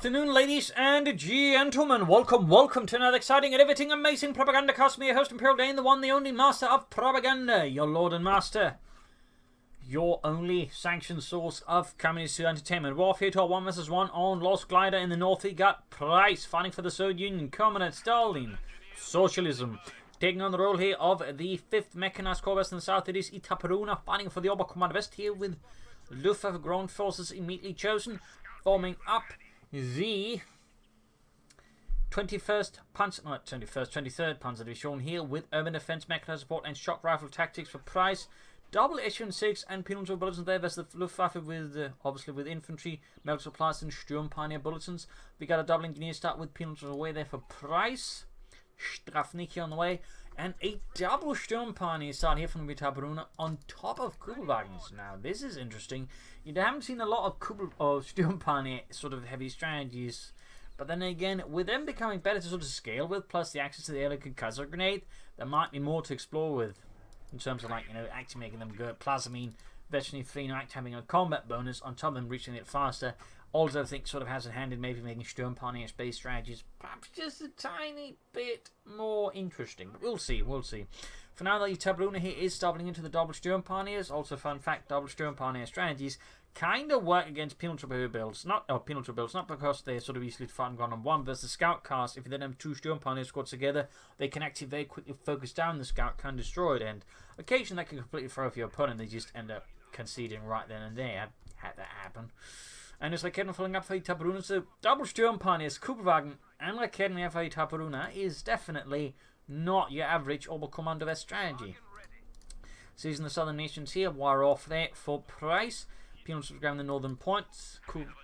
afternoon, ladies and gentlemen. Welcome to another exciting, innovating, amazing Propagandacast. Me, your host, Imperial Dane, the one, the only master of propaganda, your lord and master, your only sanctioned source of communist entertainment. Warfare to 1 vs 1 on Lost Glider in the north. We got Price fighting for the Soviet Union, Communist Stalin, Socialism. Taking on the role here of the 5th Mechanized Corps West in the south, it is Itaperuna, fighting for the Oberkommando West here with Luftwaffe ground forces immediately chosen, forming up the 23rd Panzer Division here with urban defense, mechanized support, and shock rifle tactics for Price. Double SU-6 and Pinot bulletins there versus the Luftwaffe with obviously with infantry, medical supplies, and Sturmpioneer bulletins. We got a double engineer start with Pinot away there for Price. Strafniki on the way, and a double Sturmpioneer start here from Itaperuna on top of Kubelwagens. Now this is interesting. You haven't seen a lot of Sturmpioneer sort of heavy strategies, but then again, with them becoming better to sort of scale with, plus the access to the air concussor grenade, there might be more to explore with in terms of, like, you know, actually making them good. Plus, I mean, Veteran 3 now having a combat bonus on top of them reaching it faster. Also, I think sort of has a hand in maybe making Sturmpioneer space strategies perhaps just a tiny bit more interesting. But we'll see. For now, the Itaperuna here is doubling into the double Sturmpioneers. Also, fun fact, double Sturmpioneer strategies kind of work against penal trouble builds. Not because they're sort of easily to fight and gone on one versus scout cast. If you then have two Sturmpioneer squads together, they can actually very quickly focus down the scout car and destroy it. And occasionally that can completely throw off your opponent. They just end up conceding right then and there. Had that happen. And it's Raketen following up for Itaperuna, so double Sturmpioneers, Kubelwagen, and Raketen for Itaperuna is definitely not your average Oberkommando West strategy. Seizing the southern nations here, wire off there for Price. Penals ground the northern points.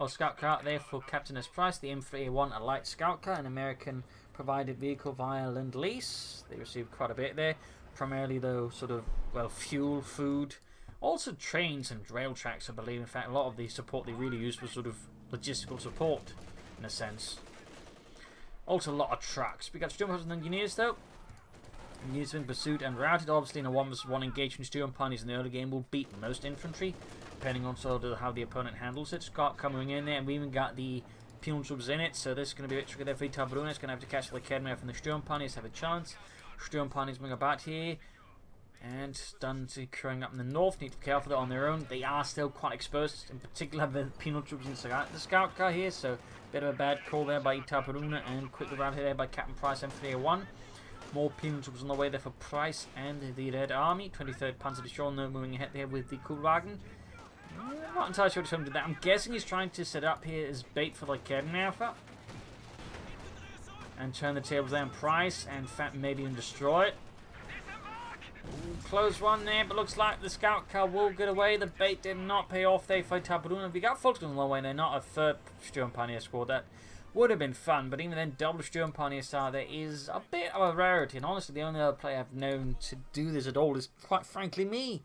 Scout car there for Captain S. Price. The M3A1, a light scout car, an American provided vehicle via Lend-Lease. They received quite a bit there. Primarily, though, sort of, well, fuel, food. Also trains and rail tracks, I believe. In fact, a lot of the support they really used was sort of logistical support, in a sense. Also a lot of trucks. We got Sturmpioneers and engineers, though. Engineers have been pursued and routed. Obviously, in a 1 vs 1 engagement, Sturmpioneers in the early game will beat most infantry, depending on sort of how the opponent handles it. Scott coming in there, and we even got the penal troops in it, so this is going to be a bit tricky there for Itaperuna. It's going to have to catch the Kedmir from the Sturmpioneers, have a chance. Sturmpioneers moving about here. And done securing up in the north. Need to be careful on their own. They are still quite exposed, in particular the penal troops in the scout car here. So bit of a bad call there by Itaperuna, and quickly routed there by Captain Price M3A1. More penal troops on the way there for Price and the Red Army. 23rd Panzer Division moving ahead there with the Kubelwagen. I'm not entirely sure what to do that. I'm guessing he's trying to set up here as bait for like Alpha. And turn the tables there on Price, and in fact maybe even destroy it. Close one there, but looks like the scout car will get away. The bait did not pay off there for Itaperuna. We got Volkswagen on the way there, not a third Sturmpioneer squad. That would have been fun, but even then, double Sturmpioneer star there is a bit of a rarity. And honestly, the only other player I've known to do this at all is, quite frankly, me.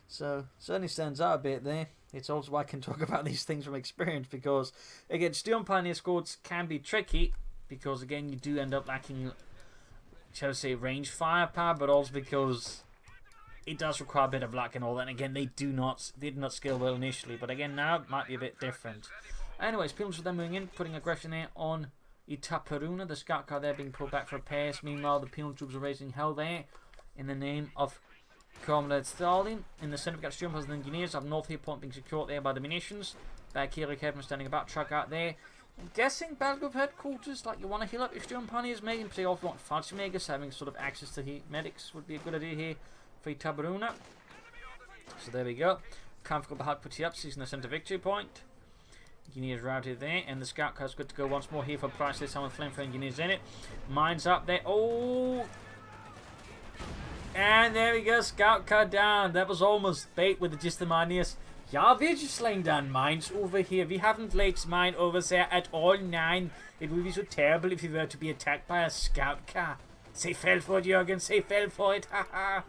So, certainly stands out a bit there. It's also why I can talk about these things from experience, because, again, Sturmpioneer squads can be tricky, because, again, you do end up lacking, shall I say, range firepower, but also because it does require a bit of luck and all that. And again, they did not scale well initially, but again, now it might be a bit different. Anyways, Pilgrims with them moving in, putting aggression there on Itaperuna. The scout car there being pulled back for repairs. Meanwhile, the penal troops are raising hell there in the name of Comrade Stalin. In the center, we've got Sturmpioneers and engineers. Up north here, point being secured there by the munitions. Back here, Raketen standing about, truck out there. I'm guessing Battle Group headquarters, like you want to heal up your Sturmpioneers, maybe, in particular if you want fancy makers, having sort of access to heat medics would be a good idea here for Itaperuna. So there we go. Comfortable hard put you up, seizing the center victory point. Engineers routed there, and the scout car's good to go once more here for Price. This time with flame for engineers in it. Mines up there. Oh! And there we go, scout car down. That was almost bait with the Gistamanius. Yeah, we're just laying down mines over here. We haven't laid mine over there at all. Nine. It would be so terrible if we were to be attacked by a scout car. Say fell for it, Jürgen. Say fell for it. Haha.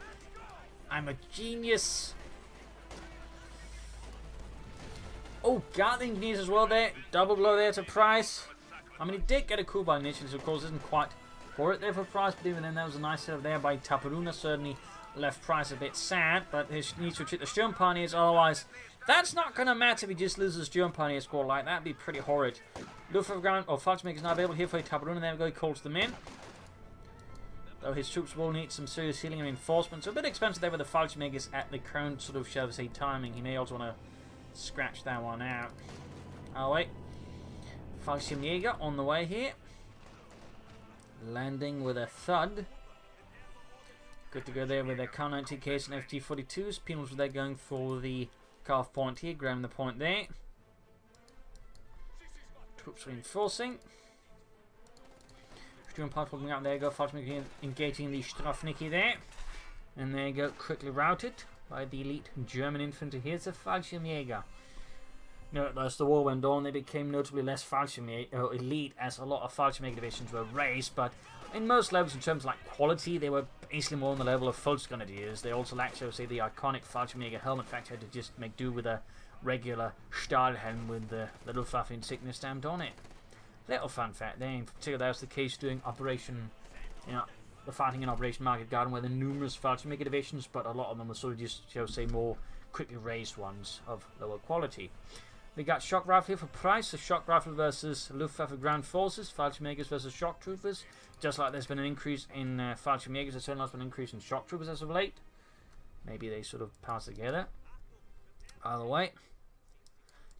I'm a genius. Oh, got the engineers as well there. Double blow there to Price. I mean, he did get a coup by initially, so of course isn't quite for it there for Price, but even then that was a nice serve there by Itaperuna. Certainly left Price a bit sad, but he needs to retreat the Sturmpioneers, otherwise that's not going to matter if he just loses Sturmpioneer squad like that. Would be pretty horrid. Luftwaffe ground, or Fallschirmjäger is now available here for Itaperuna. There we go, he calls them in. Though his troops will need some serious healing and reinforcement. So a bit expensive there with the Fallschirmjägers at the current sort of, shall we say, timing. He may also want to scratch that one out. Oh wait. Fallschirmjäger on the way here. Landing with a thud. Good to go there with their Car 90Ks and FT42s. Penals were there going for the calf point here, grabbing the point there. Troops reinforcing. Sturm part pulling out, there you go, Fallschirmjäger engaging the Strafnicki there. And there you go, quickly routed by the elite German infantry. Here's the Fallschirmjäger. No, as the war went on, they became notably less Fallschirmjäger elite as a lot of Fallschirmjäger divisions were raised, but in most levels, in terms of like quality, they were basically more on the level of Volksgrenadiers. They also lacked, so say, the iconic Fallschirmjäger helmet factor to just make do with a regular Stahlhelm with the Luftwaffe insignia stamped on it. Little fun fact there, in particular that was the case during Operation, the fighting in Operation Market Garden, where there were numerous Fallschirmjäger divisions, but a lot of them were sort of just, shall we say, more quickly raised ones of lower quality. We got shock rifle here for price, so shock rifle versus Luftwaffe ground forces, Fallschirmjägers versus shock troopers. Just like there's been an increase in Fallschirmjägers, there's certainly been an increase in shock troopers as of late. Maybe they sort of pass together. Either way,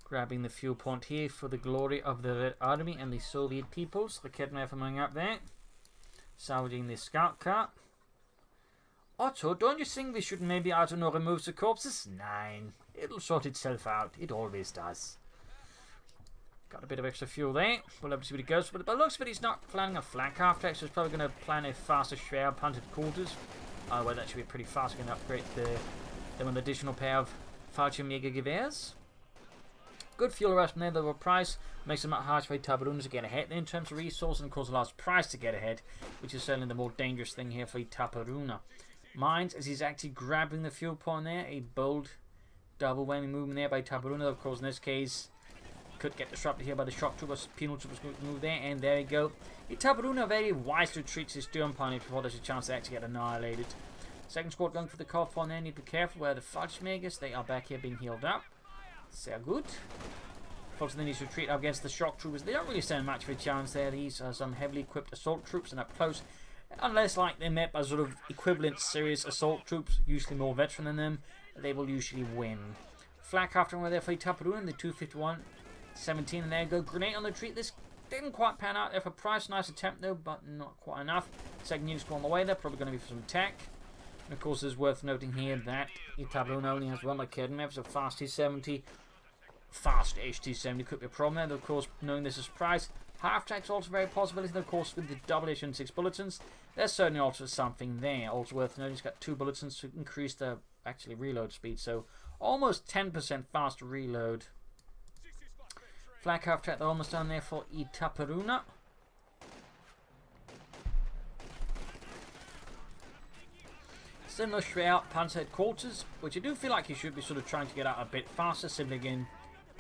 grabbing the fuel point here for the glory of the Red Army and the Soviet peoples. The Kednev among up there, salvaging the scout car. Otto, don't you think we should maybe, I don't know, remove the corpses? Nein, it'll sort itself out. It always does. Got a bit of extra fuel there. We'll have to see what it goes. But by the looks of it, he's not planning a flak half track, so he's probably going to plan a faster share punted quarters. Oh, well, that should be pretty fast. Going to upgrade them an additional pair of Fallschirmjäger Gewehrs. Good fuel rest from there, the lower price makes them much harder for Itaperuna to get ahead in terms of resources, and of course, a large price to get ahead, which is certainly the more dangerous thing here for Itaperuna. Mines, as he's actually grabbing the fuel point there, a bold double whammy movement there by Itaperuna. Of course, in this case, could get disrupted here by the shock troopers. Penal troopers going to move there, and there you go. Itaperuna very wisely retreats his Sturm point before there's a chance to actually get annihilated. Second squad going for the calf point there. Need to be careful where the Fallschirmjägers, they are back here being healed up. Sehr good. Folks, then needs to retreat up against the shock troopers. They don't really stand much of a chance there. These are some heavily equipped assault troops, and up close, unless like they're met by sort of equivalent serious assault troops, usually more veteran than them, they will usually win. Flak after one there for Itaperuna, the 251-17, and there you go. Grenade on the retreat. This didn't quite pan out there for price. Nice attempt though, but not quite enough. Second unit's on the way there, probably going to be for some tech. And of course, it's worth noting here that Itaperuna only has one Kednev, so fast T70. Fast HT70 could be a problem there, though, of course, knowing this is price. Half track's also very possibility, though, of course, with the double HN6 bulletins. There's certainly also something there. Also worth noting, he's got 2 bulletins to increase the actually reload speed, so almost 10% faster reload. Flak half track, they're almost done there for Itaperuna. Still no straight out Panzer headquarters, which I do feel like he should be sort of trying to get out a bit faster, simply again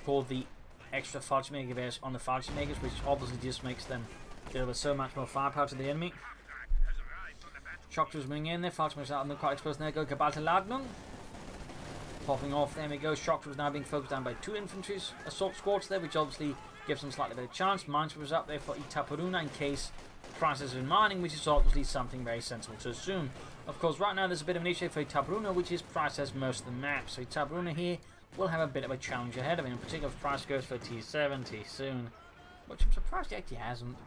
for the extra Fallschirmjäger Gewehrs on the Fallschirmjägers, which obviously just makes them deliver so much more firepower to the enemy. Shock troopers moving in there, Fallschirmjägers out on the quite exposed, there go Geballte Ladnung. Popping off, there we go. Shock troopers now being focused down by 2 infantry assault squads there, which obviously gives them slightly better chance. Minesweepers up there for Itaperuna in case prices in mining, which is obviously something very sensible to assume. Of course, right now there's a bit of an issue for Itaperuna, which is price has most of the map. So Itaperuna here will have a bit of a challenge ahead of him. In particular, if price goes for T70 soon, which I'm surprised he actually hasn't.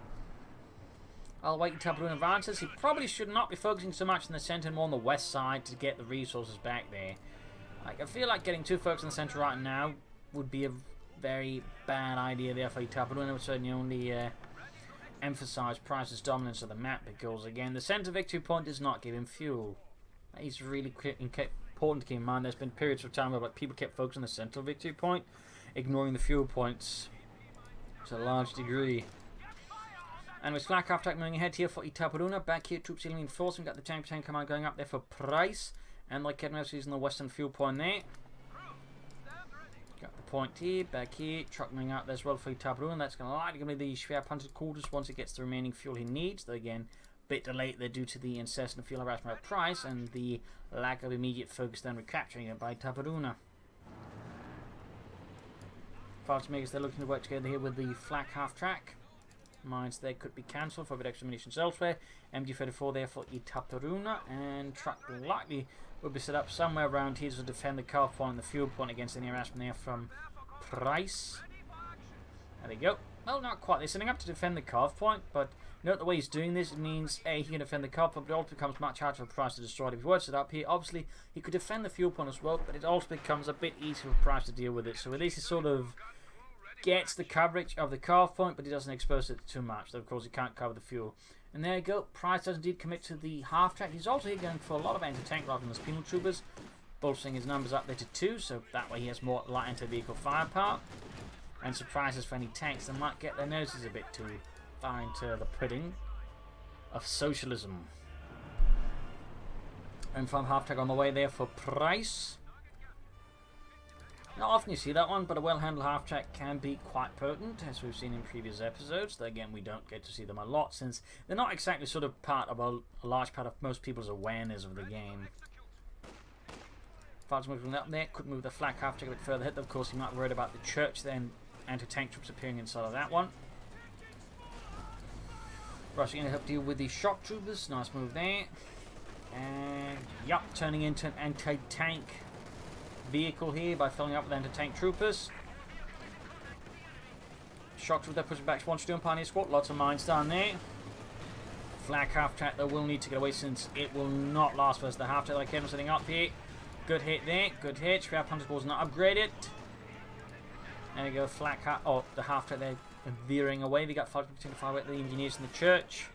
I'll wait Itaperuna advances. He probably should not be focusing so much in the centre and more on the west side to get the resources back there. Like, I feel like getting too focused in the centre right now would be a very bad idea there for Itaperuna. Would certainly only emphasize Price's dominance of the map, because again, the centre victory point does not give him fuel. It's really important to keep in mind. There's been periods of time where like, people kept focusing on the central victory point, ignoring the fuel points to a large degree. And with Flak half track moving ahead here for Itaperuna, back here troops healing reinforcement. Got the 10% command going up there for Price, and like Kednev using the western fuel point there. Got the point here, back here, truck moving out there as well for Itaperuna. That's going to likely be the Schwerpanzer quarters once it gets the remaining fuel he needs. Though again, a bit delayed there due to the incessant fuel harassment by Price and the lack of immediate focus then recapturing it by Itaperuna. Fighters they're looking to work together here with the flak half-track. Mines they could be cancelled for a bit extra munitions elsewhere. MG34 there for Itaperuna, and truck likely will be set up somewhere around here to defend the car point and the fuel point against any harassment there from Price. There they go. Well, not quite. They're setting up to defend the carve point, but note the way he's doing this, it means A, he can defend the carve point, but it also becomes much harder for Price to destroy it. If he were to set up here, obviously, he could defend the fuel point as well, but it also becomes a bit easier for Price to deal with it. So at least he sort of gets the coverage of the carve point, but he doesn't expose it too much. Though, of course, he can't cover the fuel. And there you go. Price does indeed commit to the half-track. He's also here going for a lot of anti-tank rather than his penal troopers, bolstering his numbers up there to 2, so that way he has more light anti-vehicle firepower. And surprises for any tanks that might get their noses a bit too far into the pudding of socialism. And from half-track on the way there for Price. Not often you see that one, but a well-handled half-track can be quite potent, as we've seen in previous episodes. Though again, we don't get to see them a lot, since they're not exactly sort of part of a large part of most people's awareness of the game. Fighters moving up there, could move the flak half-track a bit further ahead. Of course, he might be worried about the church then. Anti-tank troops appearing inside of that one. Rushing in to help deal with the shock troopers. Nice move there. And, yup, turning into an anti-tank vehicle here by filling up with anti-tank troopers. Shock troopers, they're pushing back to one Stone Pioneer squad. Lots of mines down there. Flak half-track, though, will need to get away since it will not last versus the half-track that I came setting up here. Good hit there. Good hit. Scrap Hunter's Ball is not upgraded. There we go, flak half. Oh, the half-track there veering away. We got 525 with the engineers in the church.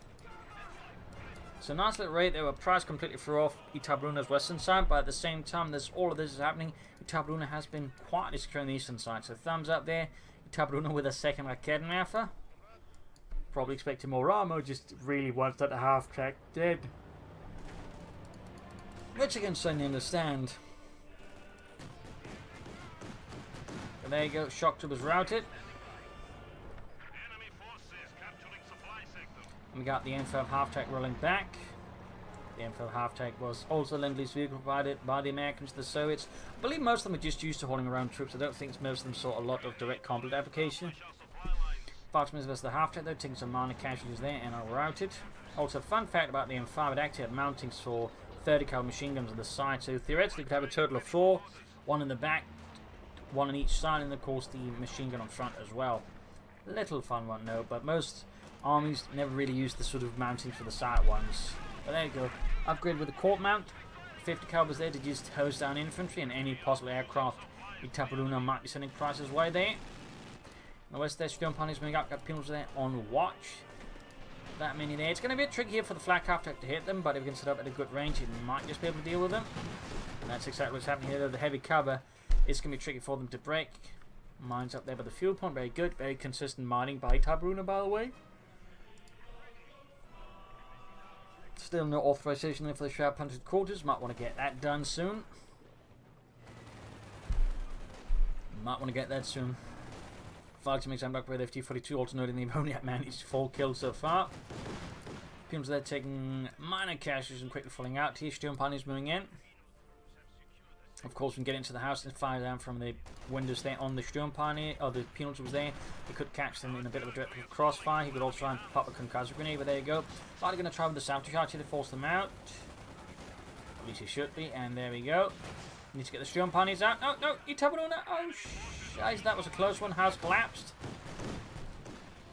So nice little raid there where Price completely threw off Itaperuna's western side, but at the same time, there's all of this is happening. Itaperuna has been quietly securing the eastern side. So thumbs up there. Itaperuna with a second Raketenwerfer. Probably expecting more armor, just really wants that half-track dead. Which I can certainly understand. But there you go, shock troopers routed. And we got the M5 half-track rolling back. The M5 half-track was also Lend-Lease vehicle provided by the Americans to the Soviets. I believe most of them are just used to hauling around troops. I don't think most of them saw a lot of direct combat application. Foxman's versus the half-track though, taking some minor casualties there and are routed. Also, fun fact about the M5, it actually had mountings for 30 caliber machine guns on the side, so theoretically you could have a total of 4, one in the back, one on each side, and of course the machine gun on front as well. Little fun one, no, but most armies never really use the sort of mountings for the side ones. But there you go, upgrade with the court mount, 50 calibers there to just hose down infantry and any possible aircraft Itaperuna might be sending Price's way there. The west there, Stone Pioneers moving up, got penals there on watch. That many there. It's going to be a trick here for the flak half-track to hit them, but if we can set up at a good range, it might just be able to deal with them. And that's exactly what's happening here. The heavy cover is going to be tricky for them to break. Mines up there by the fuel point, very good, very consistent mining by Itaperuna, by the way. Still no authorization there for the sharp hunted quarters. Might want to get that done soon. Might want to get that soon. Fighters makes back with FT42, also noting they've only managed 4 kills so far. Pums there taking minor casualties and quickly falling out. Here, Stone Pioneers moving in. Of course, we can get into the house and fire down from the windows there on the Stone Pioneer, or the penalty was there. He could catch them in a bit of a direct crossfire. He could also try and pop a concussive grenade, but there you go. Fighter going to try with the salto charge here to force them out. At least he should be, and there we go. Need to get the Stone Pioneers out. No, no, Itaperuna. Oh, guys, that was a close one. House collapsed.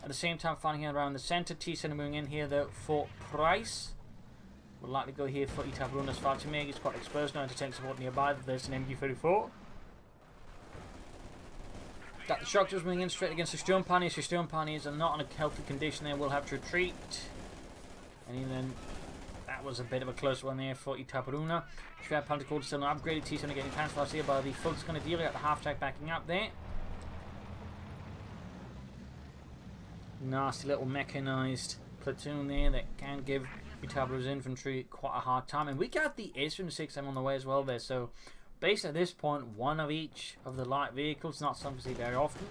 At the same time, finding around the center. T-Center moving in here, though, for Price. We'll likely go here for Itaperuna's fighter. He's quite exposed now to tank support nearby. There's an MG34. Got the shock troops moving in straight against the Stone Pioneers. The Stone Pioneers are not in a healthy condition. They will have to retreat. And even that was a bit of a close one there for Itaperuna. Strap Hunter Cord still not upgraded. T-Center getting transfers here by the Fult's going to deal. Got the half-track backing up there. Nasty little mechanized platoon there that can give Itaperuna's infantry quite a hard time. And we got the S-6M on the way as well there. So basically at this point, one of each of the light vehicles. Not something to see very often.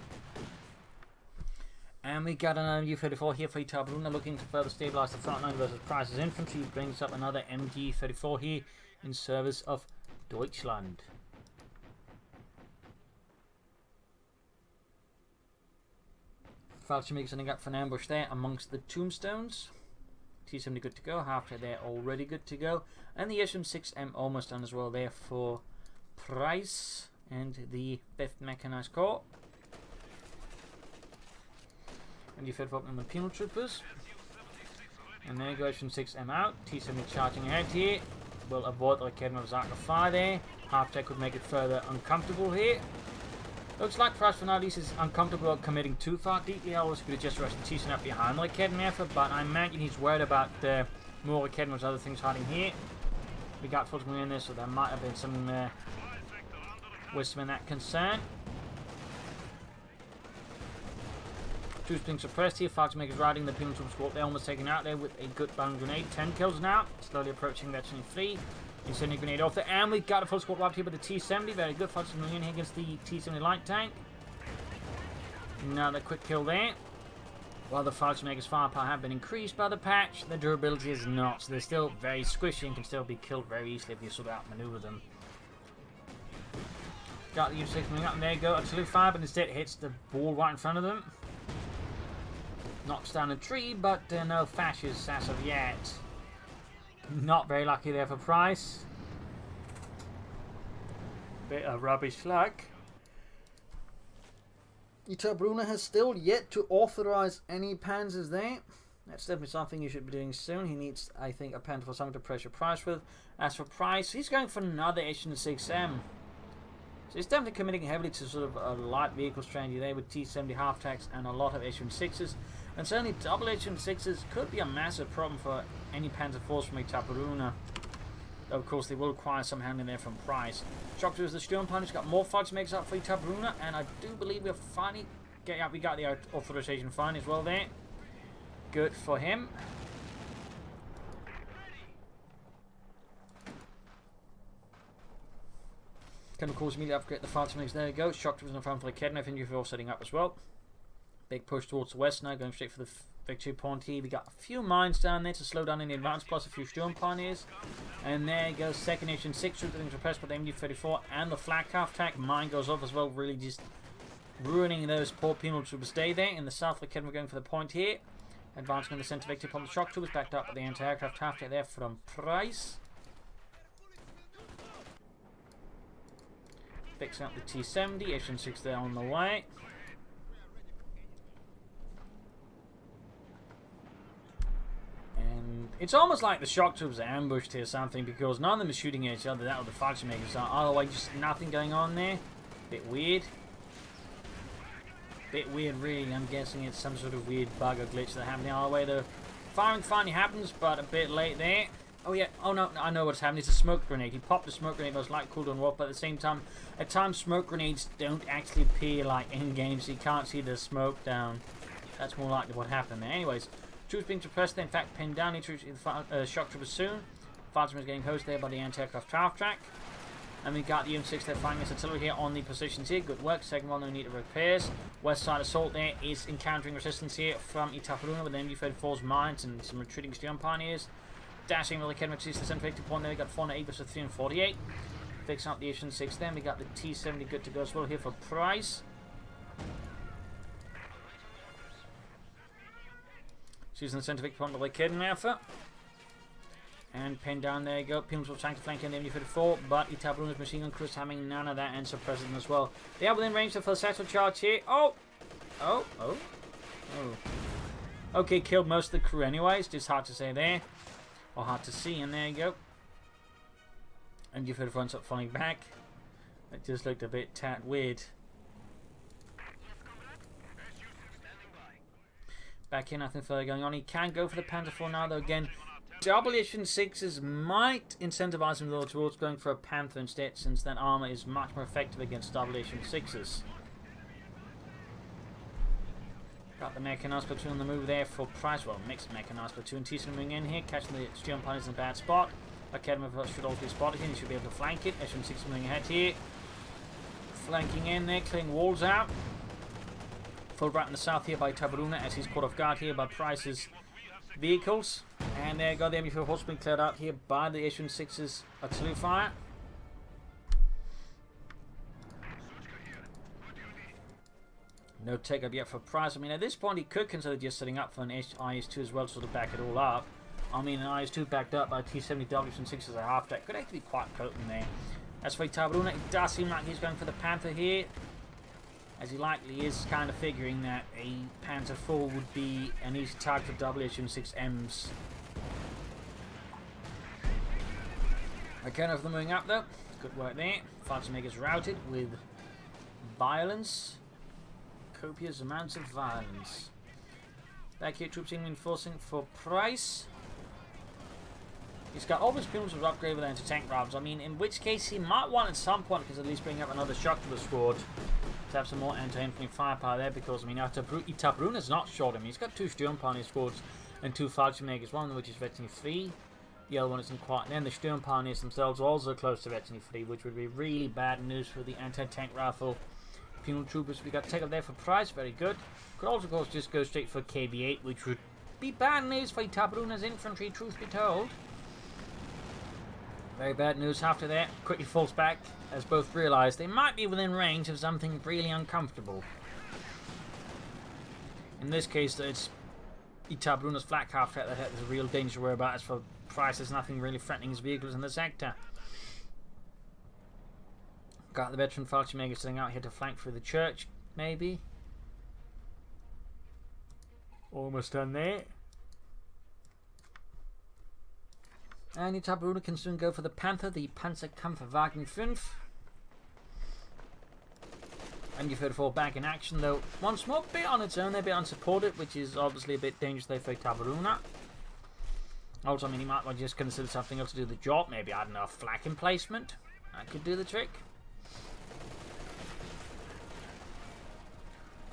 And we got another MG34 here for Itaperuna, looking to further stabilize the front line versus Price's infantry. Brings up another MG34 here in service of Deutschland. Falchi setting up for an ambush there amongst the tombstones. T70 good to go, half there already good to go. And the SM6M almost done as well there for Price and the 5th Mechanized Corps. And you fit up on the penal troopers. And there goes SM6M out. T70 charging ahead here. Will avoid the Academy of Zarka fire there. Half tech could make it further uncomfortable here. Looks like Price for now at least is uncomfortable about committing too far deeply. I was could have just rushed the T7 up behind the Academy effort, but I imagine he's worried about more Academy with other things hiding here. We got folks in there, so there might have been some wisdom in that concern. Troops being suppressed here. Falchi makers riding the penal troops squad. They're almost taken out there with a good bound grenade. 10 kills now. Slowly approaching that 23. He's sending a grenade off there. And we've got a full squad wiped here by the T70. Very good. Falchi moving in here against the T70 light tank. Another quick kill there. While the Falchi makers firepower have been increased by the patch, their durability is not. So they're still very squishy and can still be killed very easily if you sort of outmaneuver them. Got the U6 moving up, and there you go. Absolute fire, but instead hits the ball right in front of them. Knocks down a tree, but no fascists as of yet. Not very lucky there for Price. Bit of rubbish luck. Itaperuna has still yet to authorize any panzers there. That's definitely something he should be doing soon. He needs, I think, a panzer for something to pressure Price with. As for Price, he's going for another SM6M. So he's definitely committing heavily to sort of a light vehicle strategy there with T70 half-tacks and a lot of SM6s. And certainly double SM6s could be a massive problem for any panzer force from Itaperuna. Though of course they will require some handling there from Price. Shock to the Sturmpanisch got more fights makes up for Itaperuna, and I do believe we're finally we got the authorization fine as well there. Good for him. Can of course immediately upgrade the fights makes. There you go. Shock to the front for the Academy. I think you're all setting up as well. Big push towards the west now, going straight for the victory point here. We got a few mines down there to slow down in the advance, plus a few Sturm Pioneers. And there goes second SM6 troop getting suppressed by the MD-34 and the flak half-tack. Mine goes off as well, really just ruining those poor penal troopers stay there. In the south, the Academy going for the point here. Advancing in the centre victory upon the shock troopers, backed up by the anti-aircraft half-tack there from Price. Fixing up the T70, SM6 there on the way. It's almost like the shock troops are ambushed here or something, because none of them are shooting at each other. That or the Falchi makers are. Otherwise, just nothing going on there. Bit weird. Bit weird, really. I'm guessing it's some sort of weird bug or glitch that happened the other way. The firing finally happens, but a bit late there. Oh yeah. Oh no, I know what's happening. It's a smoke grenade. He popped a smoke grenade. It was like cooldown warp, but at the same time, at times smoke grenades don't actually appear like in game, so you can't see the smoke down. That's more likely what happened there. Anyways. Troops being suppressed, in fact pinned down. Shock troopers soon. Falchi is getting hosed there by the anti-aircraft half-track. And we got the M6 there firing this artillery here on the positions here. Good work. Second one, no need of repairs. West side assault there is encountering resistance here from Itaperuna with the MD-34's mines and some retreating Sturm Pioneers. Dashing with the Academy to the center victory point there. We got 408 versus 348. Fixing up the SM6 then. We got the T70 good to go as well here for Price. Using the centre victory point of the Academy effort. And pinned down, there you go. Penals will trying to flank in the MD-34, but Itaperuna's machine gun crews having none of that and suppressing them as well. They are within range of the satchel charge here. Oh! Okay, killed most of the crew anyways. Just hard to say there. Or hard to see, and there you go. And MD-34 ends up falling back. It just looked a bit tad weird. Back here, nothing further going on. He can go for the Panzer IV now, though. Again, double SM6s might incentivize him though towards going for a Panther instead, since that armor is much more effective against double SM6s. Got the mechanized platoon on the move there for Price. Well, mixed mechanized platoon. T7 moving in here, catching the Sturm Pioneers in a bad spot. Academy should also be spotted here. He should be able to flank it. SM6 moving ahead here, flanking in there, clearing walls out. Full right in the south here by Itaperuna as he's caught off guard here by Price's vehicles. And there you go, the MD-4 horse being cleared out here by the SM6's artillery fire. No take up yet for Price. I mean, at this point, he could consider just setting up for an IS-2 as well to sort of back it all up. I mean, an IS-2 backed up by T-70Ws and 6 as a half deck could actually be quite potent there. As for Itaperuna, it does seem like he's going for the Panther here, as he likely is kind of figuring that a Panther 4 would be an easy target for WH-6Ms. Okay, enough of them moving up though. Good work there. Fighters routed with violence. Copious amounts of violence. Back here, troops reinforcing for Price. He's got all his pillars with upgrade with anti-tank rifles. I mean, in which case he might want at some point, because at least bring up another shock to the squad to have some more anti-infantry firepower there. Because I mean, Itaperuna's not short him. He's got 2 Sturmpioneer squads and 2 Fallschirmjägers, one of which is veteran 3. The other one isn't quite. And then the Sturmpioneers themselves are also close to veteran 3, which would be really bad news for the anti-tank rifle penal troopers. We got to take up there for Price, very good. Could also, of course, just go straight for KB8, which would be bad news for Itaperuna's infantry, truth be told. Very bad news after that. Quickly falls back, as both realise they might be within range of something really uncomfortable. In this case, it's Itaperuna's flak half track that has a real danger to worry about. As for Price, there's nothing really threatening his vehicles in the sector. Got the veteran Fallschirmjäger sitting out here to flank through the church, maybe. Almost done there. And Itaperuna can soon go for the Panther, the Panzerkampfwagen 5. And you've heard fall back in action, though once more, bit on its own, they're a bit unsupported, which is obviously a bit dangerous there for Itaperuna. Also, I mean, he might well just consider something else to do the job. Maybe, I don't know, a flak emplacement. That could do the trick.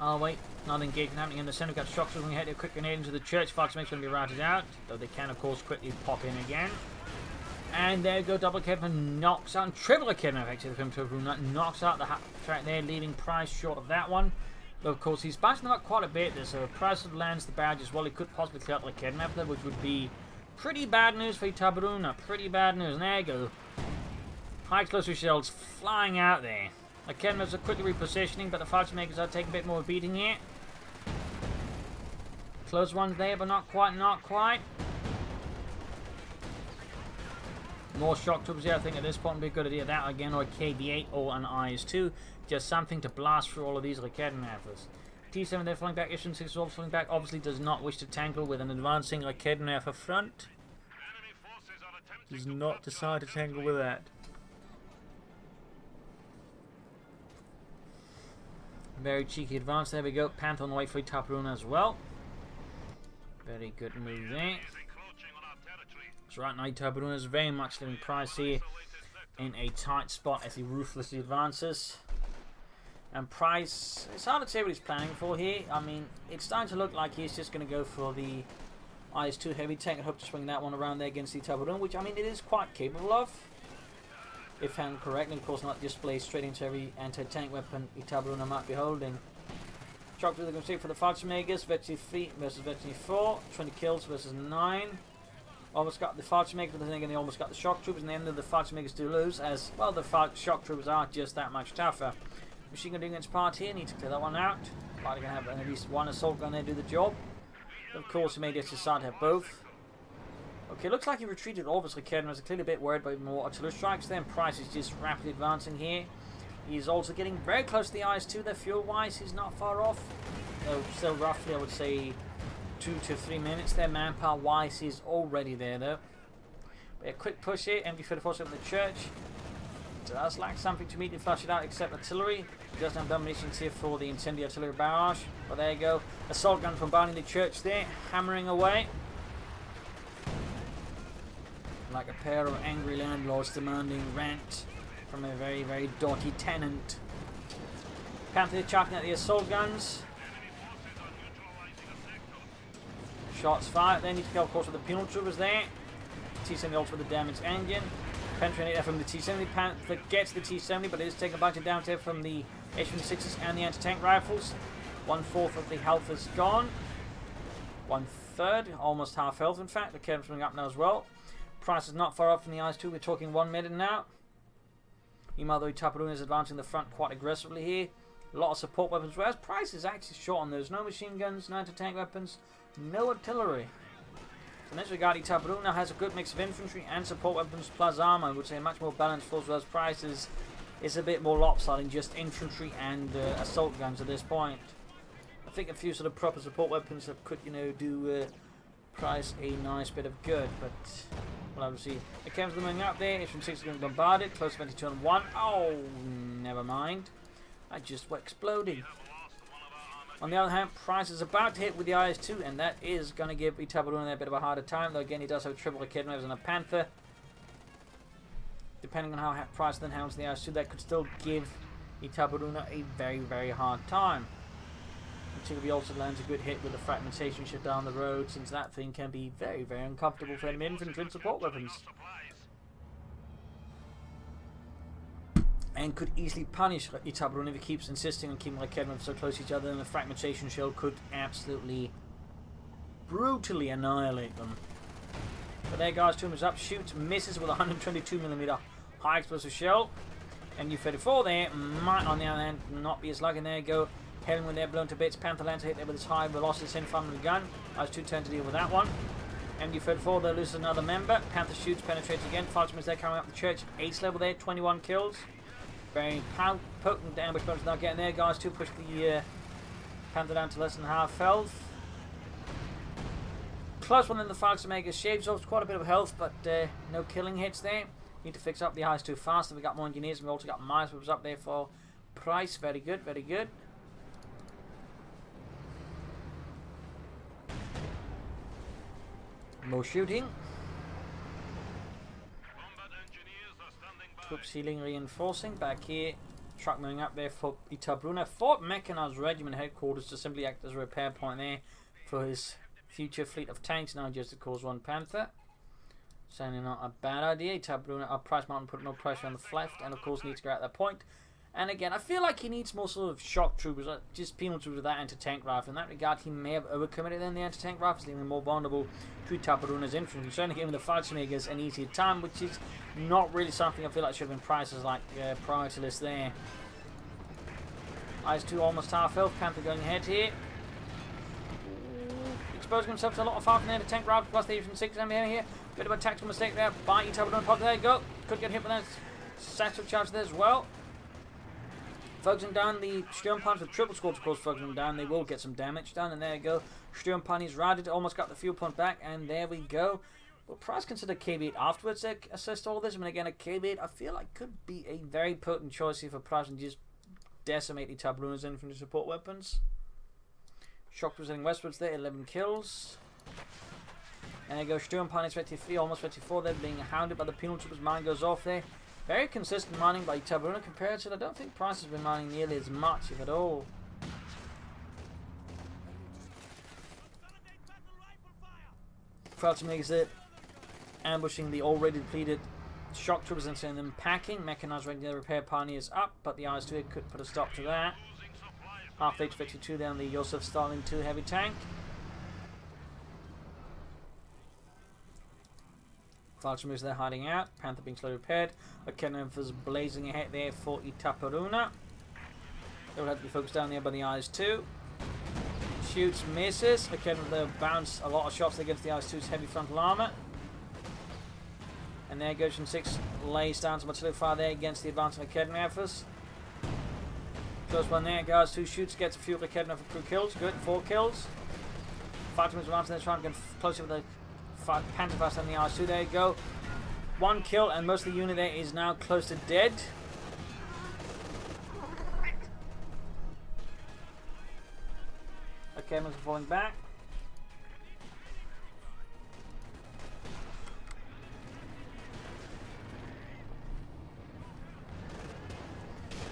Oh wait, not engagement happening in the centre. We've got shocks moving ahead. A quick grenade into the church. Fallschirmjäger's going to be routed out, though they can, of course, quickly pop in again. And there you go, double Kevin knocks out, and triple Kevin actually from Itaperuna knocks out the track there, leaving Price short of that one. Though, of course, he's bashing them up quite a bit. So Price lands the barrage as well. He could possibly clear out the Kevin after, which would be pretty bad news for Itaperuna. Pretty bad news. And there you go. High explosive shells flying out there. The Kedmers are quickly repositioning, but the Fallschirmjägers are taking a bit more beating here. Close ones there, but not quite, not quite. More shock troopers here, I think at this point would be a good idea. That again, or a KB8 or an IS-2. Just something to blast through all of these Raketenwerfers. T7 they're falling back, Issue 6 is also falling back. Obviously does not wish to tangle with an advancing Raketenwerfer front. Does not decide to tangle with that. Very cheeky advance. There we go. Panther on the way for Itaperuna as well. Very good move there. So right now Itaperuna is very much living Price here in a tight spot as he ruthlessly advances. And Price, it's hard to say what he's planning for here. I mean, it's starting to look like he's just going to go for the IS-2 heavy tank and hope to swing that one around there against Itaperuna, which I mean it is quite capable of. If handled correctly, of course, not display straight into every anti-tank weapon Itaperuna might be holding. Shock through the conceit for the Fallschirmjägers, Veteran 3 versus Veteran 4, 20 kills versus 9. Almost got the Fallschirmjägers, but then again they almost got the shock troopers, and the end of the Fallschirmjägers do lose, as well the shock troopers are just that much tougher. Machine gun doing its part here, need to clear that one out. Probably going to have at least one assault gun there do the job. Of course, he may just decide to have both. Okay, looks like he retreated all of his Raketenwerfers. He's clearly a bit worried about more artillery strikes. Then Price is just rapidly advancing here. He's also getting very close to the IS-2 there, fuel-wise. He's not far off. Though still roughly, I would say, 2 to 3 minutes there. Manpower-wise, he's already there, though. But a quick push here. MB-34 up in the church. Does lack something to immediately flush it out except artillery. He doesn't have munitions here for the incendiary artillery barrage. But there you go. Assault gun from bounding the church there. Hammering away. Like a pair of angry landlords demanding rent from a very, very dotty tenant. Panther chucking at the assault guns. Shots fired. They need to kill, of course, with the penal troopers there. T-70 also with the damaged engine. Penetrating from the T-70. Panther gets the T-70, but it is taking a bunch of damage there from the H-26s and the anti-tank rifles. 1/4 of the health is gone. 1/3, almost half health in fact. The Kev's coming up now as well. Price is not far up from the IS-2. We're talking 1 minute now. Meanwhile, though, Itaperuna is advancing the front quite aggressively here. A lot of support weapons, whereas Price is actually short on those. No machine guns, no anti-tank weapons, no artillery. So in this regard, Itaperuna has a good mix of infantry and support weapons plus armor. I would say a much more balanced force, whereas Price is a bit more lopsided, just infantry and assault guns at this point. I think a few sort of proper support weapons that could, you know, do Price a nice bit of good, but we'll obviously. It comes moving up there. H-6 is going to bombard it. Close 22 on 1. Oh, never mind. I just were exploding. On the other hand, Price is about to hit with the IS-2, and that is going to give Itaperuna a bit of a harder time. Though again, he does have a triple echidnas and a Panther. Depending on how Price then handles the IS-2, that could still give Itaperuna a very, very hard time. Until he also lands a good hit with the fragmentation ship down the road, since that thing can be very, very uncomfortable for enemy infantry and support weapons. And could easily punish Itaperuna if he keeps insisting on keeping Echidnas so close to each other, and the fragmentation shell could absolutely brutally annihilate them. But there, guys, 2 moves up, shoots, misses with a 122mm high explosive shell. And U-34 there might, on the other hand, not be as lucky. There you go. Helen when they're blown to bits. Panther lands hit there with his high velocity infantry gun. IS-2 turn to deal with that one. MU-34 there loses another member. Panther shoots, penetrates again. Falchiman's there coming up the church. Ace level there, 21 kills. Very potent ambush bombs now getting there, guys. To push the Panther down to less than half health. Close one in the Falcon Omega shaves off quite a bit of health, but no killing hits there. Need to fix up the IS-2 faster. We got more engineers, and we also got mice whips up there for Price. Very good, very good. More shooting. Troops healing, reinforcing. Back here, truck moving up there for Itaperuna. Fort Mechanized Regiment headquarters to simply act as a repair point there for his future fleet of tanks. Now just to cause 1 Panther. Certainly not a bad idea. Itaperuna, Price Mountain put no pressure on the left, and of course needs to go at that point. And again, I feel like he needs more sort of shock troopers, just penal troopers with that anti-tank rifle. In that regard, he may have overcommitted in the anti-tank rifles, leaving him more vulnerable to Itaperuna's infantry. Certainly giving the Falchimakers an easier time, which is not really something I feel like should have been Price's like priority list there. IS-2 almost half health. Panther going ahead here. Exposing himself to a lot of fire from the anti-tank rifle, plus the H-6 enemy here. Bit of a tactical mistake there by Itaperuna. There you go. Could get hit with that satchel charge there as well. Focusing down the Sturmpanzer with triple squad, of course, focusing them down. They will get some damage done, and there you go. Sturmpan is routed, almost got the fuel pump back, and there we go. Will Price consider KB8 afterwards to assist all this? I mean, again, a KB8 I feel like could be a very potent choice here for Price and just decimate Itaperuna's infantry support weapons. Shock was heading westwards there, 11 kills. And there you go, Sturmpan is 23, almost 24. They're being hounded by the penal troopers. Mine goes off there. Very consistent mining by Itaperuna compared to, I don't think Price has been mining nearly as much, if at all. Falchimakers there ambushing the already depleted shock troopers and sending them packing. Mechanized regular repair pioneers up, but the IS-2 could put a stop to that. Half H-52 there on the Josef Stalin 2 heavy tank. Falchimakers there hiding out. Panther being slowly repaired. Echidna was blazing ahead there for Itaperuna. They will have to be focused down there by the IS-2. Shoots, misses. Echidna there bounce a lot of shots against the IS-2's heavy frontal armor. And there goes H-6 lays down some artillery fire there against the advancing Echidna efforts. Close one there, guys. 2 shoots, gets a few of Echidna for crew kills. Good, 4 kills. Falchimakers advancing there, trying to get closer with the Panther fast on the IS-2. There you go. 1 kill, and most of the unit there is now close to dead. Okay, I'm falling back.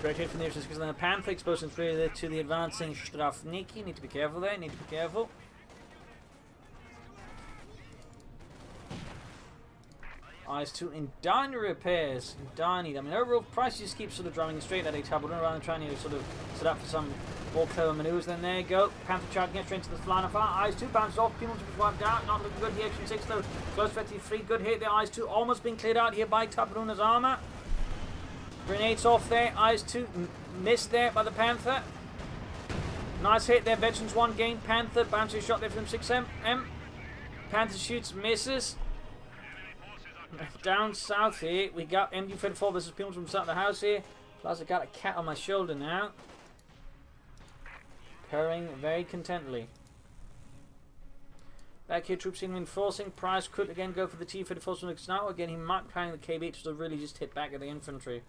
Great hit from the H-6 because then the Panther explosion through to the advancing Strafniki. Need to be careful there. Need to be careful. IS-2 in dire repairs. In dire need. I mean, overall, Price just keeps sort of driving straight at Itaperuna rather than trying to sort of set up for some more clever maneuvers. Then there you go. Panther charging gets straight into the line of fire. IS-2 bounces off. Penalty was wiped out. Not looking good. The H-6 though. Close 53. Good hit. The IS-2 almost being cleared out here by Itaperuna's armor. Grenades off there. Eyes 2 missed there by the Panther. Nice hit there. Veterans 1 gained. Panther bounces shot there from 6M. Panther shoots, misses. Down south here, we got MU-34 versus Pilgrims from south of the house here. Plus I got a cat on my shoulder now. Purring very contently. Back here, troops in reinforcing. Price could again go for the T-34 from now. Again, he might be planning the KB to really just hit back at the infantry.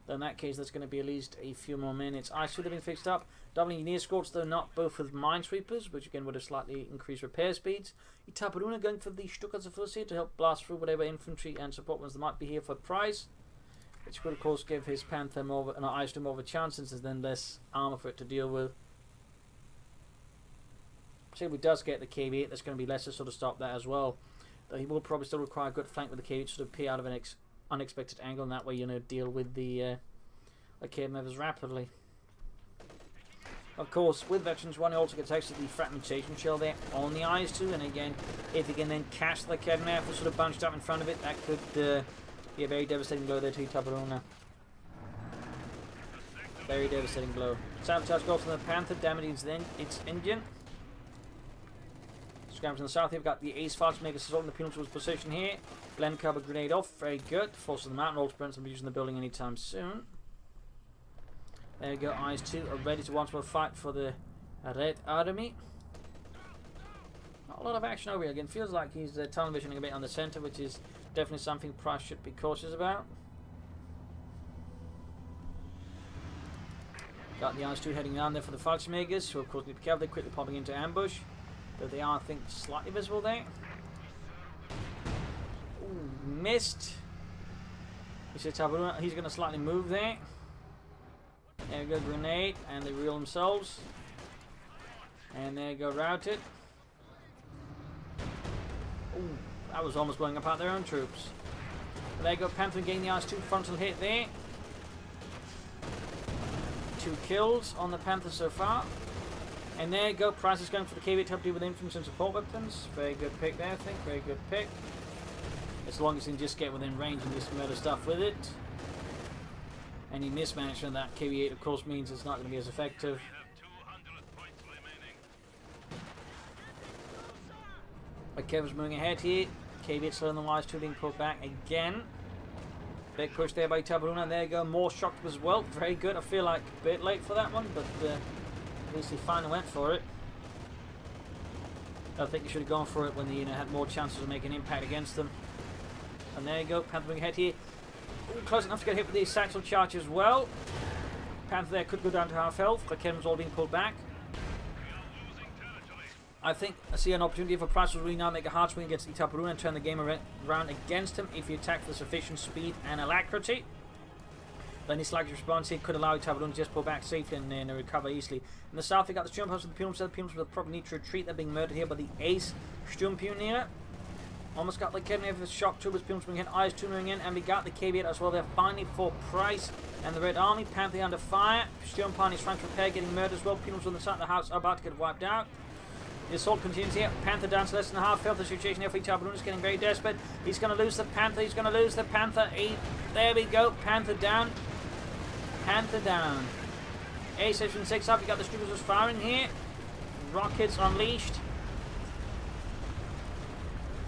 Though in that case, that's going to be at least a few more minutes. I should have been fixed up. Double engineer escorts, though not both with minesweepers, which again would have slightly increased repair speeds. Itaperuna going for the Stukas first here to help blast through whatever infantry and support ones that might be here for price. Which would of course give his Panther more of, IS-2 more of a chance, since there's then less armour for it to deal with. So if he does get the KB8, there's going to be less to sort of stop that as well. Though he will probably still require a good flank with the KB8 to sort of peer out of an unexpected angle, and that way, you know, deal with the KB members rapidly. Of course, with Veterans 1, he also gets access to the fragmentation shell there on the IS-2, and again, if he can then catch the KB for sort of bunched up in front of it, that could be a very devastating blow there to Itaperuna. Very devastating blow. Sabotage goes from the Panther, damaging its engine. Scrams in the south here, we've got the Ace Fox making assault in the Penalty position here. Blend cover grenade off, very good. Forces them out and all to prevent them using the building anytime soon. There you go, IS-2 are ready to once more fight for the Red Army. Not a lot of action over here. Again, feels like he's tunnel visioning a bit on the centre, which is definitely something Price should be cautious about. Got the IS-2 heading down there for the Fallschirmjägers, who of course need to be careful. They're quickly popping into ambush. Though they are, I think, slightly visible there. Ooh, missed. He's going to slightly move there. There we go, grenade, and they reel themselves. And there you go, routed. Ooh, that was almost blowing apart their own troops. But there you go, Panther getting the IS-2 frontal hit there. 2 kills on the Panther so far. And there you go, Price is going for the KB to help deal with infantry and support weapons. Very good pick there, I think. Very good pick. As long as he can just get within range and do some other stuff with it. Any mismanagement of that KB8, of course, means it's not going to be as effective. But Kevin's moving ahead here. KB8 slow on the IS-2 being pulled back again. Big push there by Itaperuna. There you go, more shock as well. Very good. I feel like a bit late for that one, but at least he finally went for it. I think he should have gone for it when he had more chances of making an impact against them. And there you go, Panther moving ahead here. Ooh, close enough to get hit with the satchel charge as well. Panther there could go down to half health. Kevin's all being pulled back. I think I see an opportunity for Price to really now make a hard swing against Itaperuna and turn the game around against him if he attacks with sufficient speed and alacrity. Then his sluggish response here could allow Itaperuna to just pull back safely and recover easily. In the south, we got the Sturmpost of the Pilgrims. The Pilgrims will probably need to retreat. They're being murdered here by the Ace Sturmpionier. Almost got the Kevin with shock troopers. Pilgrims moving in, IS-2 moving in, and we got the KB8 as well there finally for Price and the Red Army. Panther under fire. Sturmpioneer's flank repair getting murdered as well. Pilgrims on the side of the house are about to get wiped out. The assault continues here. Panther down to less than half health. The situation here for Itaperuna is getting very desperate. He's going to lose the Panther. He's going to lose the Panther. There we go. Panther down. Panther down. A-Section 6 up. You got the Stukas firing here. Rockets unleashed.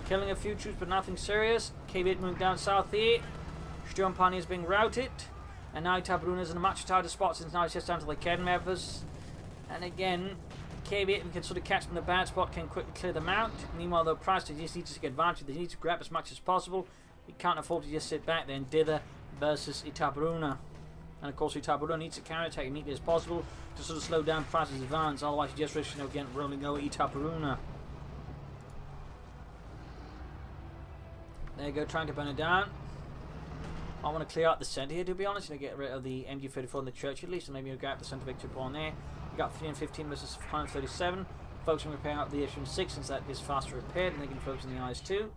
Killing a few troops, but nothing serious. KB8 moving down south here. Sturmpioneer is being routed. And now Itaperuna is in a much tighter spot since now it's just down to the Kernmevers. And again, KB8 can sort of catch them in a bad spot, can quickly clear them out. Meanwhile, though, Price just needs to take advantage. They need to grab as much as possible. He can't afford to just sit back there and dither versus Itaperuna. And of course, Itaperuna needs to counterattack as neatly as possible to sort of slow down Price's advance. Otherwise, you just risk again rolling over Itaperuna. There you go, trying to burn it down. I want to clear out the centre here, to be honest, and get rid of the MG34 in the church at least, and maybe grab the centre victory point there. We got 3 and 15 versus 537. Focusing on repairing out the F-6 since that is faster repaired, and they can focus on the IS-2.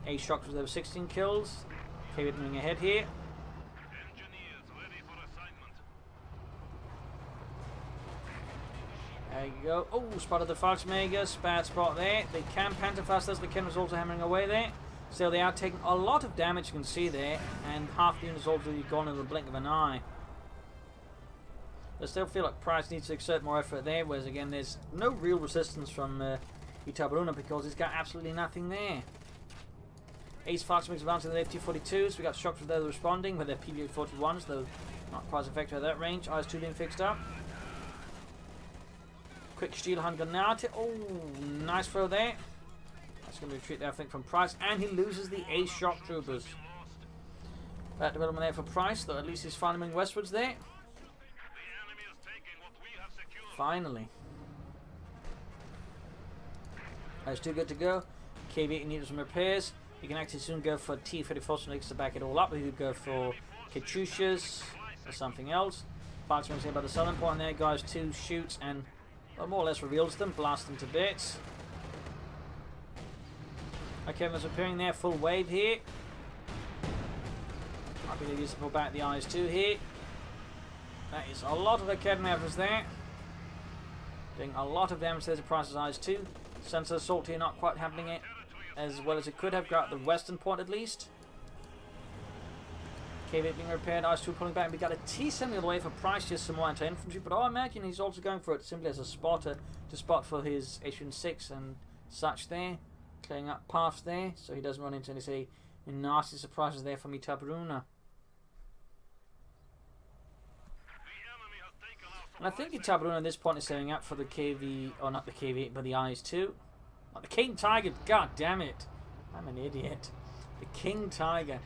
Ace Shock was over 16 kills. KB moving ahead here. There you go. Oh, spotted the Fallschirmjägers. Bad spot there. They can Panther fast as the Ken was also hammering away there. So they are taking a lot of damage, you can see there, and half the units already gone in the blink of an eye. I still feel like Price needs to exert more effort there, whereas again there's no real resistance from Itaperuna because he's got absolutely nothing there. Ace Fox makes advancing the FT-42s. We got shock there responding with their PV-41s, though not quite as effective at that range. IS-2 being fixed up. Quick steel hand grenade. Oh, nice throw there. That's going to be a retreat there, I think, from Price. And he loses the Ace Shock Troopers. That development there for Price, though at least he's finally moving westwards there. Finally. That's too good to go. KV needs some repairs. You can actually soon go for T-34 to back it all up. You could go for Katyushas or something else. Bart's here by the southern point there. Guys, 2 shoots and more or less reveals them. Blast them to bits. Okay, there's appearing there, full wave here. Might be use to pull back the IS-2 here. That is a lot of Academy efforts there. Doing a lot of damage there to Price's IS-2. Sensor assault here not quite happening it as well as it could have. Got the western point at least. KV being repaired, IS-2 pulling back. We got a T-70 all the way for Price, just some more anti-infantry, but I imagine he's also going for it simply as a spotter to spot for his H-6 and such there. Clearing up paths there, so he doesn't run into any, say, nasty surprises there from Itaperuna. And I think Itaperuna at this point is setting up for the KV, or not the KV, but the IS-2. Oh, the King Tiger, god damn it. I'm an idiot. The King Tiger.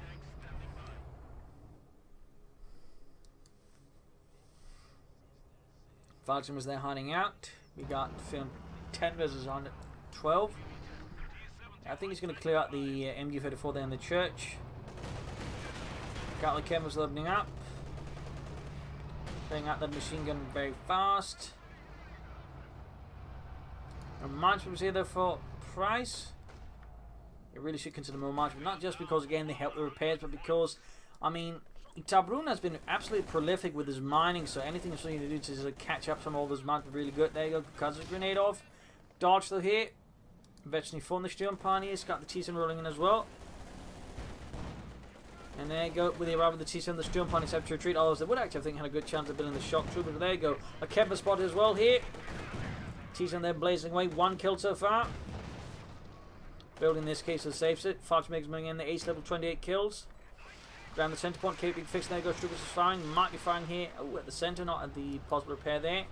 Falcon was there hiding out. We got film 10 versus on 12. I think he's going to clear out the MG-34 there in the church. Gatling Ken was loading up. Clearing out that machine gun very fast. Reminds me here though for Price. You really should consider more margin, not just because again they help the repairs, but because, I mean, Itaperuna has been absolutely prolific with his mining, so anything he's going to do to sort of catch up some of those mines would be really good. There you go, cuts the grenade off. Dodge though here. Eventually from the Sturmpani, he's got the T-7 rolling in as well. And there you go, with the arrival of the T-7, the Sturmpani have to retreat. Although they would actually, I think, had a good chance of building the shock trooper. But there you go, a Kevin spot as well here. T-7 there blazing away, 1 kill so far. Building in this case that saves it. Fox makes moving in the ace level, 28 kills. Around the center point, keeping fixed. There goes Troopers is firing. Might be firing here. Oh, at the center, not at the possible repair there.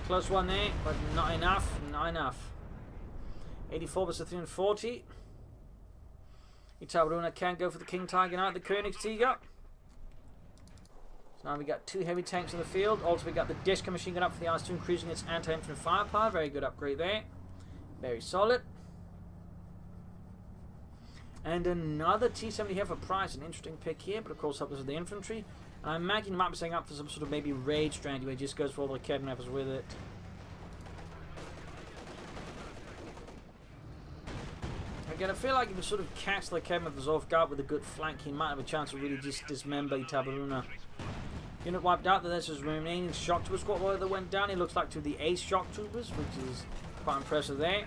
Close one there, but not enough. Not enough. 84 versus 340. Itaperuna can go for the King Tiger now at the Königstiger. So now we got 2 heavy tanks in the field. Also we got the Dishka machine gun up for the IS-2, increasing its anti-infantry firepower. Very good upgrade there. Very solid. And another T-70 here for Price. An interesting pick here, but of course helps with the infantry. And I imagine he might be setting up for some sort of maybe raid strategy where he just goes for all the kidnappers with it. Again, I feel like if you sort of catch the kidnappers off guard with a good flank, he might have a chance to really just dismember Itaperuna. Unit wiped out, there's his remaining shock trooper squad that went down. It looks like to the Ace shock troopers, which is quite impressive there.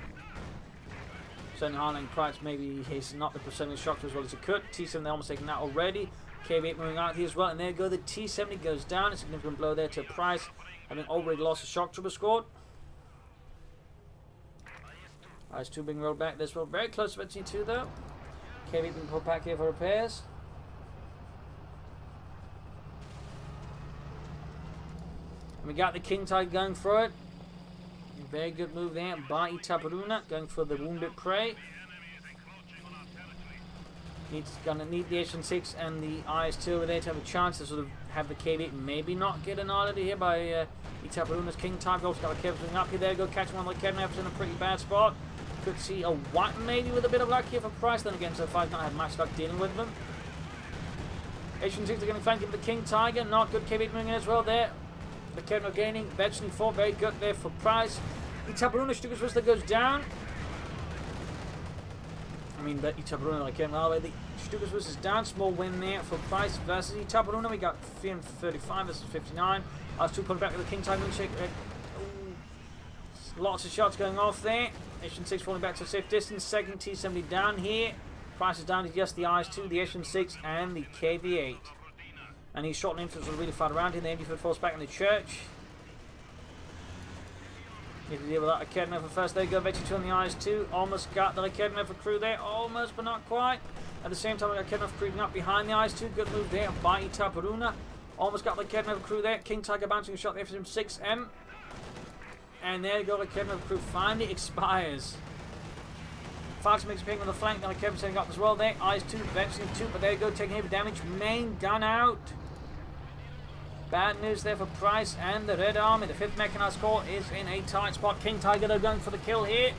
Certainly highlighting Price, maybe he's not the percentage shock trooper as well as he could. T-7 they're almost taking that already. KV-8 moving out here as well, and there you go, the T-70 goes down. A significant blow there to Price, having already lost a shock trooper squad. IS-2 being rolled back this well, very close to T-2 though. KV being pulled back here for repairs. And we got the King Tiger going for it. Very good move there by Itaperuna, going for the wounded prey. Gonna need the H-6 and the IS-2 over there to have a chance to sort of have the KV maybe not get annihilated here by Itaperuna's King Tiger. Also got a Kev up here. There you go, catching one of the kidnappers in a pretty bad spot. Could see a white maybe with a bit of luck here for Price. Then again, so far he's not had much luck dealing with them. H-6 are going to flank the King Tiger. Not good KV moving in as well there. The Kevin gaining. Veteran 4, very good there for Price. Itaperuna Stukas that goes down. I mean, but Itaperuna like came all the way. The Stukas is down. Small win there for Price versus Itaperuna. We got 335 versus 59. IS-2 pulling back with the King Tiger. Lots of shots going off there. Echelon 6 falling back to a safe distance. Second T-70 down here. Price is down to just the IS-2, the Echelon 6, and the KV-8. And these short infantry will really fight around here. The MD force back in the church. Need to deal with that Academy first. There you go, Vector 2 on the IS-2. Almost got the Academy crew there. Almost, but not quite. At the same time, the Academy creeping up behind the IS-2. Good move there by Itaperuna. Almost got the Academy crew there. King Tiger bouncing a shot there from 6M. And there you go, the Academy crew finally expires. Falcon makes a ping on the flank. Then the Academy setting up as well there. IS-2, Vector 2, but there you go, taking heavy damage. Main gun out. Bad news there for Price and the Red Army. The 5th Mechanized Corps is in a tight spot. King Tiger, they're going for the kill here.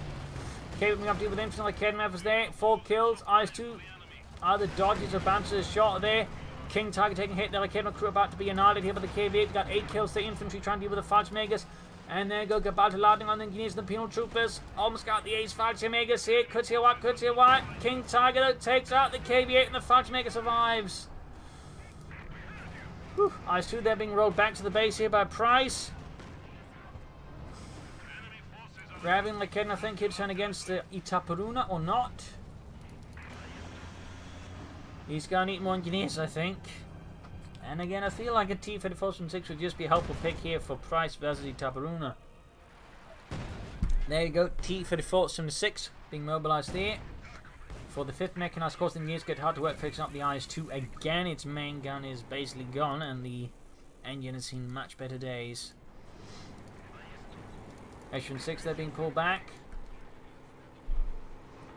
Cabling up to deal with infantry. The Academy is there. 4 kills. IS-2 either dodges or bounces a shot there. King Tiger taking a hit. The Academy crew about to be annihilated here by the KV-8. We've got 8 kills. The infantry trying to deal with the Falch Megas. And there you go, Gabalta landing on the engineers and the penal troopers. Almost got the Ace Falch Megas here. Could see what, could see what. King Tiger though takes out the KV-8 and the Falch Mega survives. IS-2 they're being rolled back to the base here by Price. Grabbing the kid, I think he'll turn against the Itaperuna or not. He's going to need more engineers, I think. And again, I feel like a T-34 from 6 would just be a helpful pick here for Price versus Itaperuna. There you go, T-34 from 6 being mobilized there. For the 5th Mechanized Corps, the engineers get hard to work fixing up the IS-2. Again, its main gun is basically gone, and the engine has seen much better days. Echelon 6, they're being pulled back.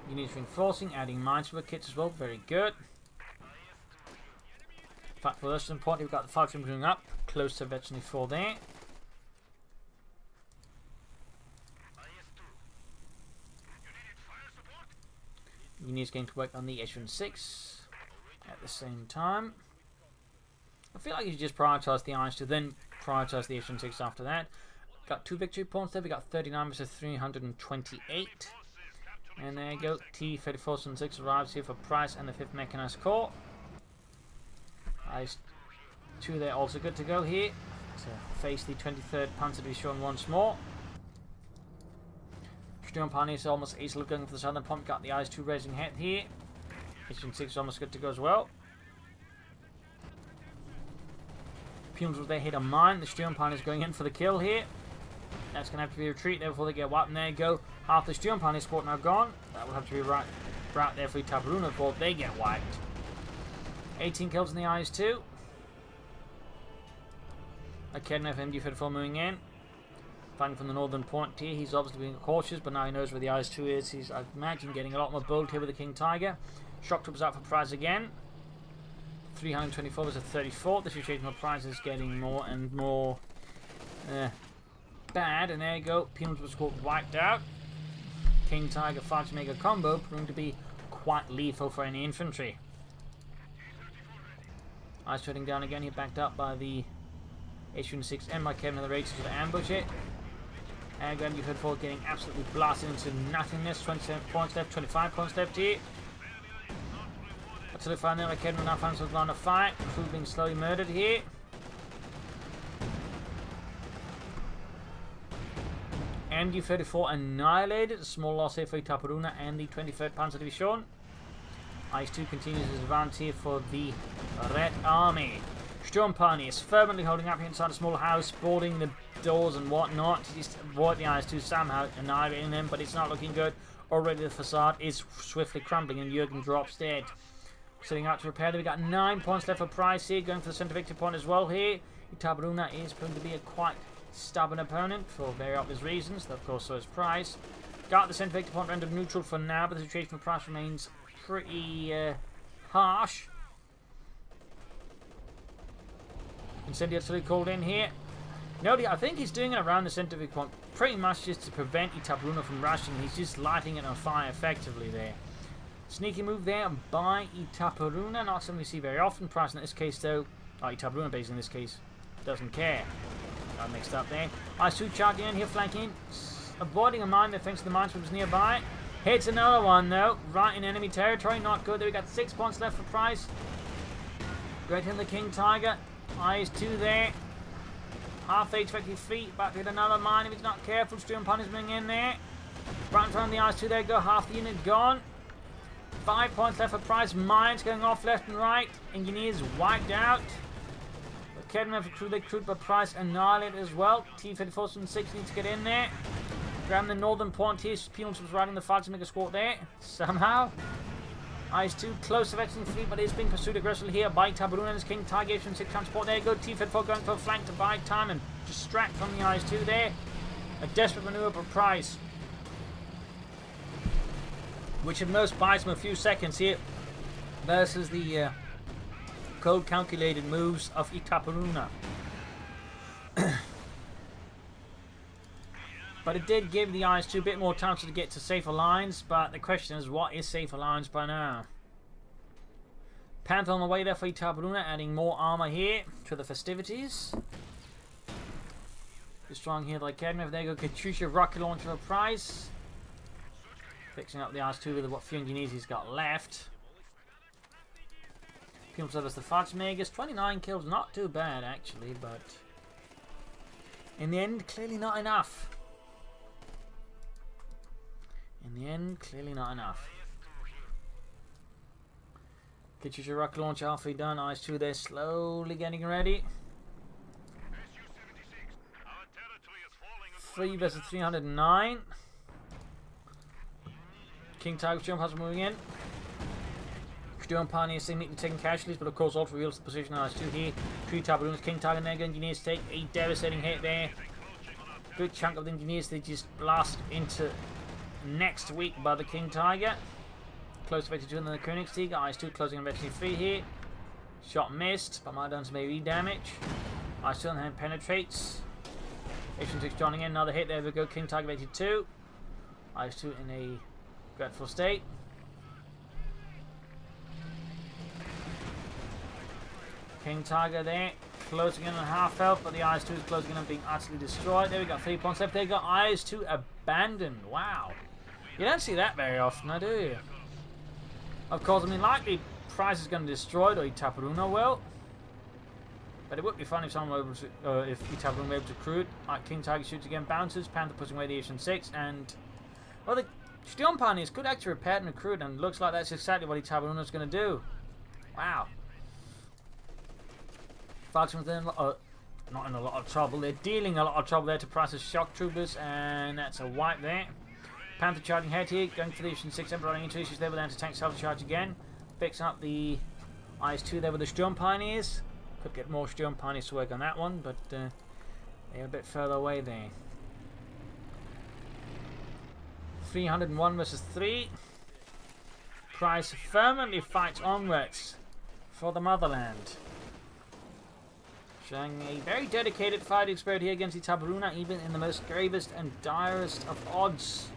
Units reinforcing, adding minesweeper kits as well. Very good. In fact, for us, important, we've got the Falcon moving up, close to Veteran 4 there. Units going to work on the Echelon 6 at the same time. I feel like you should just prioritise the IS-2, then prioritise the Echelon 6 after that. Got 2 victory points there. We got 39 versus 328. And there you go. T-34 and 6 arrives here for Price and the 5th Mechanized Corps. IS-2 there also good to go here to face the 23rd Panzer Division once more. Sturmpani is almost easily going for the southern pump. Got the IS-2 raising head here. Echelon 6 is almost good to go as well. Pumes will they hit a mine. The Sturmpani is going in for the kill here. That's going to have to be a retreat there before they get wiped. And there you go. Half the Sturmpani squad now gone. That will have to be right there for Itaperuna before they get wiped. 18 kills in the IS-2. Academy FMD-34 moving in. Fighting from the northern point here. He's obviously being cautious, but now he knows where the IS-2 is. He's, I imagine, getting a lot more bold here with the King Tiger. Shock troopers out for Prize again. 324 versus 34. The situation for Prize is getting more and more bad. And there you go. Penals was called wiped out. King Tiger Falch Mega combo proving to be quite lethal for any infantry. Ice shutting down again. He backed up by the Echelon 6 and by Kevin and the Raiders to ambush it. And again, you've heard forward getting absolutely blasted into nothingness. 27 points left, 25 points left here. Until they find them, Kevin now finds themselves line of fire. Crew being slowly murdered here. MD-34 annihilated. A small loss here for Itaperuna and the 23rd Panzer Division. IS-2 continues his advance here for the Red Army. Sturmpani is fervently holding up here inside a small house, boarding the doors and whatnot. Just avoid the IS-2 somehow, annihilating them, but it's not looking good. Already the facade is swiftly crumbling and Jurgen drops dead. Setting out to repair them. We got 9 points left for Price here, going for the centre victory point as well here. Itaperuna is going to be a quite stubborn opponent for very obvious reasons. Of course, so is Price. Got the centre victory point rendered neutral for now, but the situation for Price remains pretty harsh. Incendiary called in here. No, I think he's doing it around the centre victory point, pretty much just to prevent Itaperuna from rushing. He's just lighting it on fire effectively there. Sneaky move there by Itaperuna, not something we see very often. Price in this case though, Itaperuna base in this case, doesn't care. Got mixed up there. IS-2 charging in here, flanking, avoiding a mine that thinks the minesweepers nearby. Hits another one though, right in enemy territory, not good. There we got 6 points left for Price. Great hit the King Tiger. IS-2 there. Half HP feet, about to hit another mine if he's not careful. Sturmpani is moving in there. Right in front of the IS-2, there you go, half the unit gone. 5 points left for Price. Mines going off left and right. Engineers wiped out. Kedman for crew, they crewed by Price annihilated as well. T-34 and 6 need to get in there. Grab the northern point here. Peons was riding the flag to make a squat there. Somehow. IS-2 close to Veteran Fleet, but is being pursued aggressively here by Itaperuna and his King Tiger 6 transport. There you go. T-34 going for a flank to buy time and distract from the IS-2 there. A desperate maneuver for Price, which at most buys him a few seconds here versus the cold calculated moves of Itaperuna. But it did give the IS-2 a bit more time to get to safer lines, but the question is, what is safer lines by now? Panther on the way there for Itaperuna, adding more armor here to the festivities. Destroying here like Kedman. There you go, Katyusha rocket launcher for Price. Fixing up the IS-2 with what few engineers he's got left. Kills us the Fudge-Magus. 29 kills, not too bad actually, but in the end, clearly not enough. In the end, clearly not enough. Katyusha rocket launcher halfway done. IS-2 there, slowly getting ready. 3 versus 309. King Tiger jump has moving in. Sturm Pioneer seemingly taking casualties, but of course also reveals the position of IS-2 here. 3 Tabaroons, King Tiger Nega engineers take a devastating hit there. Good chunk of the engineers they just blast into next week by the King Tiger. Close to Vector 2 and then the Königstiger. IS-2 closing on Vector 3 here. Shot missed, but might have done some AV damage. IS-2 on the hand penetrates. H-6 joining in, another hit, there we go, King Tiger 82. IS-2 in a dreadful state. King Tiger there, closing in on half health, but the IS-2 is closing in and being utterly destroyed. There we got 3 points left, there you go, IS-2 abandoned, wow. You don't see that very often, do you? Of course, I mean, likely Price is going to destroy it, or Itaperuna will. But it would be fun if someone were able to, if Itaperuna were able to crew it. King Tiger shoots again, bounces, Panther pushing away the H-6, and well, the Sturm Pioneers could actually repair and recruit, and looks like that's exactly what Itaperuna is going to do. Wow. Falcons in, not in a lot of trouble. They're dealing a lot of trouble there to Price's shock troopers, and that's a wipe there. Panther charging ahead here, going for the H-6, Emperor running into issues there with anti-tank self-charge again. Fixing up the IS-2 there with the Sturm Pioneers. Could get more Sturm Pioneers to work on that one, but they're a bit further away there. 301 versus 3. Price firmly fights onwards for the motherland. Showing a very dedicated fighting spirit here against Itaperuna, even in the most gravest and direst of odds.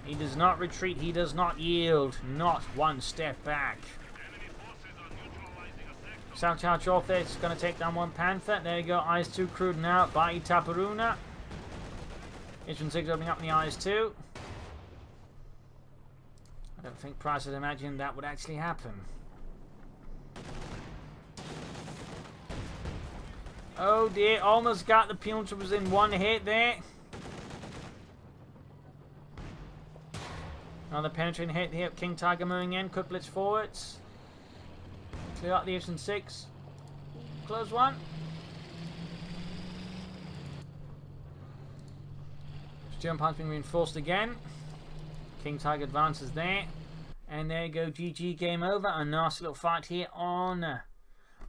He does not retreat, he does not yield, not one step back. South charge off there, it's going to take down one Panther. There you go, IS-2 crewed now by Itaperuna. H-6 opening up in the IS-2. I don't think Price had imagined that would actually happen. Oh dear, almost got the Peon troopers in one hit there. Another penetrating hit here. King Tiger moving in. Quick blitz forwards. Clear out the H-6. Close one. Sturm Pioneers being reinforced again. King Tiger advances there. And there you go. GG, game over. A nasty little fight here on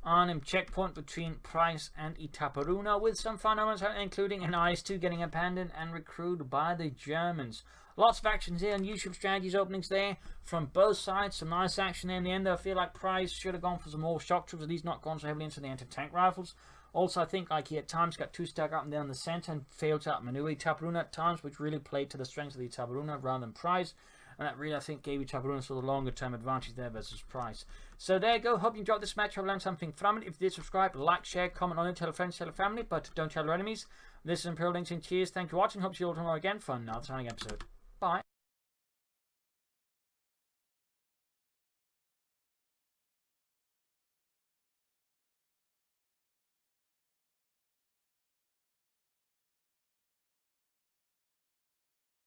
him checkpoint between Price and Itaperuna, with some fun moments, including an IS-2 getting abandoned and recruited by the Germans. Lots of actions here, unusual strategies openings there from both sides. Some nice action there in the end, though. I feel like Price should have gone for some more shock troops, at least not gone so heavily into the anti-tank rifles. Also, I think like he at times got too stuck up and down the center and failed to outmaneuver Itaperuna at times, which really played to the strengths of the Itaperuna rather than Price. And that really, I think, gave Itaperuna sort of longer term advantage there versus Price. So there you go. Hope you enjoyed this match. Hope you learned something from it. If you did, subscribe, like, share, comment on it, tell a friend, tell a family, but don't tell your enemies. This is Imperial Links and cheers. Thank you for watching. Hope to see you all tomorrow again for another exciting episode. Bye.